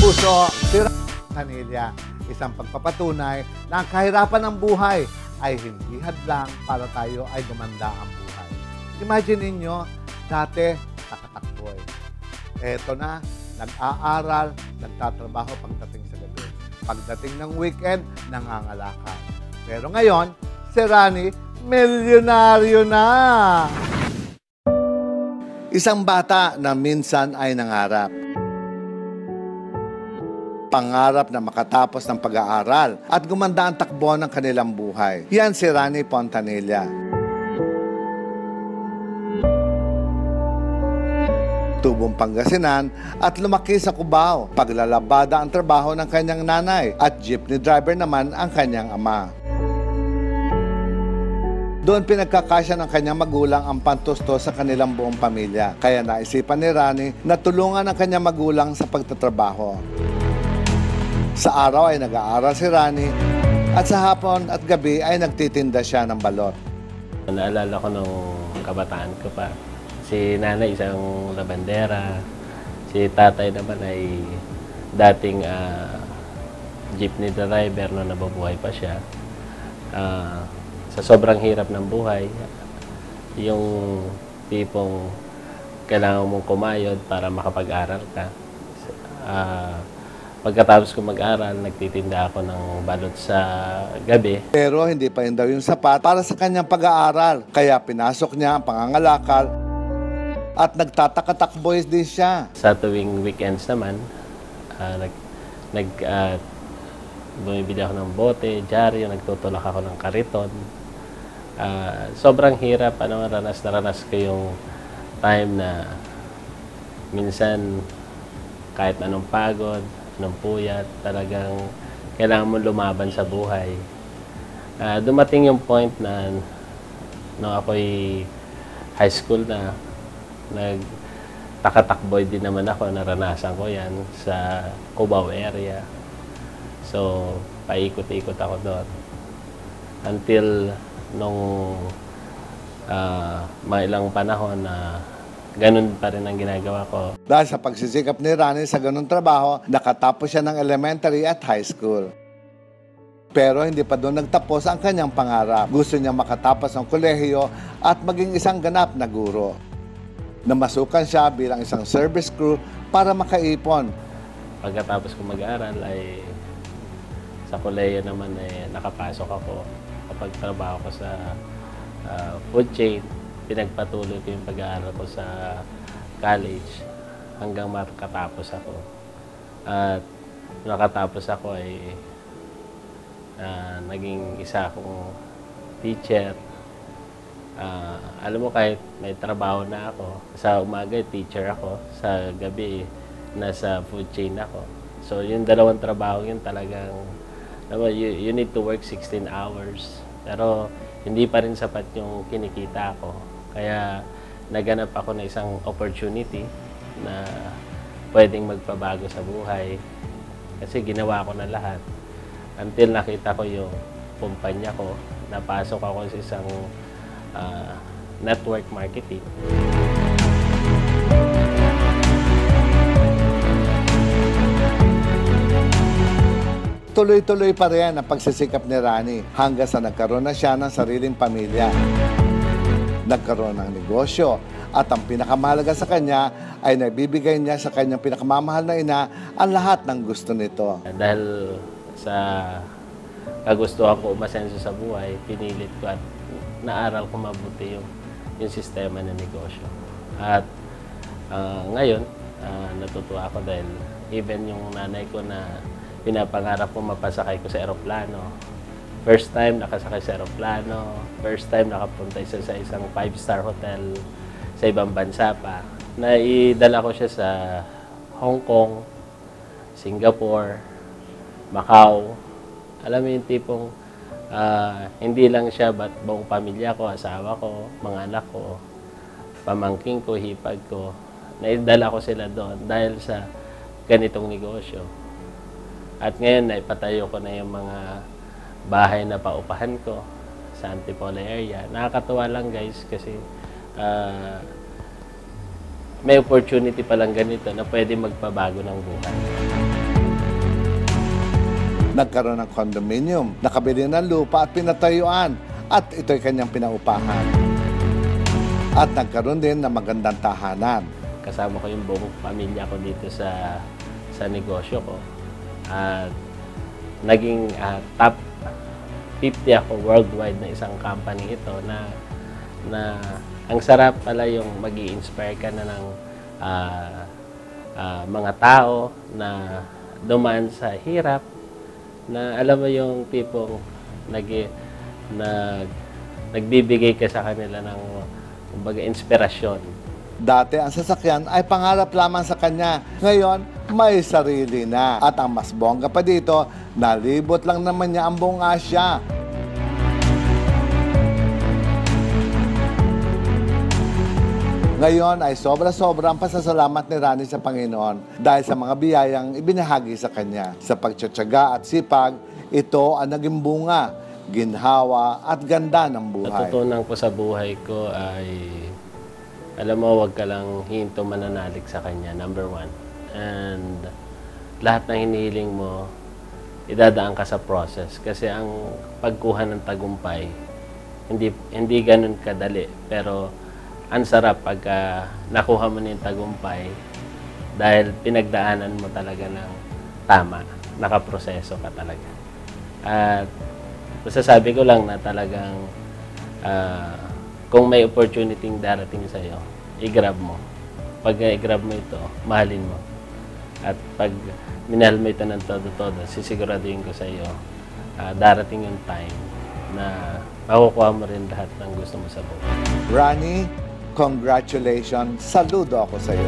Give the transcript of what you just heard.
kapuso, si Kanilya, isang pagpapatunay na ang kahirapan ng buhay ay hindi hadlang para tayo ay gumanda ang buhay. Imagine ninyo, dati nakatakboy. Eto na, nag-aaral, nagtatrabaho pagdating sa gabi. Pagdating ng weekend, nangangalakal. Pero ngayon, si Rani, milyonaryo na! Isang bata na minsan ay nangarap. Pangarap na makatapos ng pag-aaral at gumanda ang takbo ng kanilang buhay. Yan si Rani Pontanilla. Tubong Pangasinan at lumaki sa Cubao. Paglalabada ang trabaho ng kanyang nanay at jeepney driver naman ang kanyang ama. Doon pinagkakasya ng kanyang magulang ang pantusto sa kanilang buong pamilya. Kaya naisipan ni Rani na tulungan ang kanyang magulang sa pagtatrabaho. Sa araw ay nag-aaral si Rani at sa hapon at gabi ay nagtitinda siya ng balot. Naalala ko nung kabataan ko pa. Si nanay isang labandera, si tatay naman ay dating jeepney driver na nabubuhay pa siya. Sa sobrang hirap ng buhay, yung tipong kailangan mong kumayod para makapag-aral ka. Pagkatapos ko mag-aral, nagtitinda ako ng balot sa gabi. Pero hindi pa yun daw yung sapat para sa kanyang pag-aaral. Kaya pinasok niya ang pangangalakal at nagtatakatakboy din siya. Sa tuwing weekends naman, bumibili ako ng bote, dyaryo, nagtutulak ako ng kariton. Sobrang hirap, ranas na ranas ko yung time na minsan kahit anong pagod, anong puyat, talagang kailangan mo lumaban sa buhay. Dumating yung point na nung ako'y high school na, nagtakatakboy din naman ako, naranasan ko yan sa Cubao area. So, paikot-ikot ako doon. Until nung mga ilang panahon na ganun pa rin ang ginagawa ko. Dahil sa pagsisikap ni Rani sa ganun trabaho, nakatapos siya ng elementary at high school. Pero hindi pa doon nagtapos ang kanyang pangarap. Gusto niya makatapos ng kolehiyo at maging isang ganap na guro. Namasukan siya bilang isang service crew para makaipon. Pagkatapos ko mag-aaral ay sa kolehiyo naman nakapasok ako. Kapag trabaho ko sa food chain, pinagpatuloy ko yung pag-aaral ko sa college hanggang makatapos ako. At nakatapos ako ay naging isa akong teacher. Alam mo, kahit may trabaho na ako, sa umaga teacher ako, sa gabi nasa food chain ako. So yung dalawang trabaho yun talagang you need to work 16 hours. Pero hindi pa rin sapat yung kinikita ko. Kaya naganap ako na isang opportunity na pwedeng magpabago sa buhay. Kasi ginawa ko na lahat. Until nakita ko yung kumpanya ko, napasok ako sa isang network marketing. Tuloy-tuloy pa rin ang pagsisikap ni Rani hanggang sa nagkaroon na siya ng sariling pamilya. Nagkaroon ng negosyo at ang pinakamahalaga sa kanya ay nabibigay niya sa kanyang pinakamamahal na ina ang lahat ng gusto nito. Dahil sa kagustuhan ko umasenso sa buhay, pinilit ko at naaral ko mabuti yung sistema ng negosyo. At ngayon, natutuwa ako dahil even yung nanay ko na pinapangarap ko mapasakay ko sa eroplano. First time nakasakay sa eroplano. First time nakapunta sa isang 5-star hotel sa ibang bansa pa. Naidala ko siya sa Hong Kong, Singapore, Macau. Alam mo yung tipong hindi lang siya, but buong pamilya ko, asawa ko, mga anak ko, pamangking ko, hipag ko. Naidala ko sila doon dahil sa ganitong negosyo. At ngayon, naipatayo ko na yung mga bahay na paupahan ko sa Antipolo area. Nakakatuwa lang guys kasi may opportunity palang ganito na pwede magpabago ng buhay. Nagkaroon ng condominium, nakabili ng lupa at pinatayuan at ito'y kanyang pinaupahan. At nagkaroon din ng magandang tahanan. Kasama ko yung buong pamilya ko dito sa negosyo ko. At naging top 50 ako worldwide na isang company ito na ang sarap pala yung mag-i-inspire ka na ng mga tao na dumaan sa hirap, na alam mo yung tipong nagbibigay ka sa kanila ng kumbaga inspirasyon. Dati ang sasakyan ay pangarap lamang sa kanya. Ngayon, may sarili na. At ang mas bongga pa dito, nalibot lang naman niya ang buong Asya. Ngayon ay sobra-sobra ang pasasalamat ni Rani sa Panginoon dahil sa mga biyayang ibinahagi sa kanya. Sa pagtsatsaga at sipag, ito ang naging bunga, ginhawa at ganda ng buhay. Natutunan ko sa buhay ko ay, alam mo, wag ka lang hinto mananalig sa kanya, number 1. And lahat ng hinihiling mo, idadaan ka sa process. Kasi ang pagkuha ng tagumpay, hindi ganun kadali. Pero ang sarap pagka nakuha mo na yung tagumpay dahil pinagdaanan mo talaga ng tama, nakaproseso ka talaga. At masasabi ko lang na talagang kung may opportunity darating sa'yo, i-grab mo. Pag i-grab mo ito, mahalin mo. At pag minahal mo ito ng todo-todo, sisiguraduhin ko sa iyo, darating yung time na makukuha mo rin lahat ng gusto mo sa buhay. Rani, congratulations. Saludo ako sa iyo.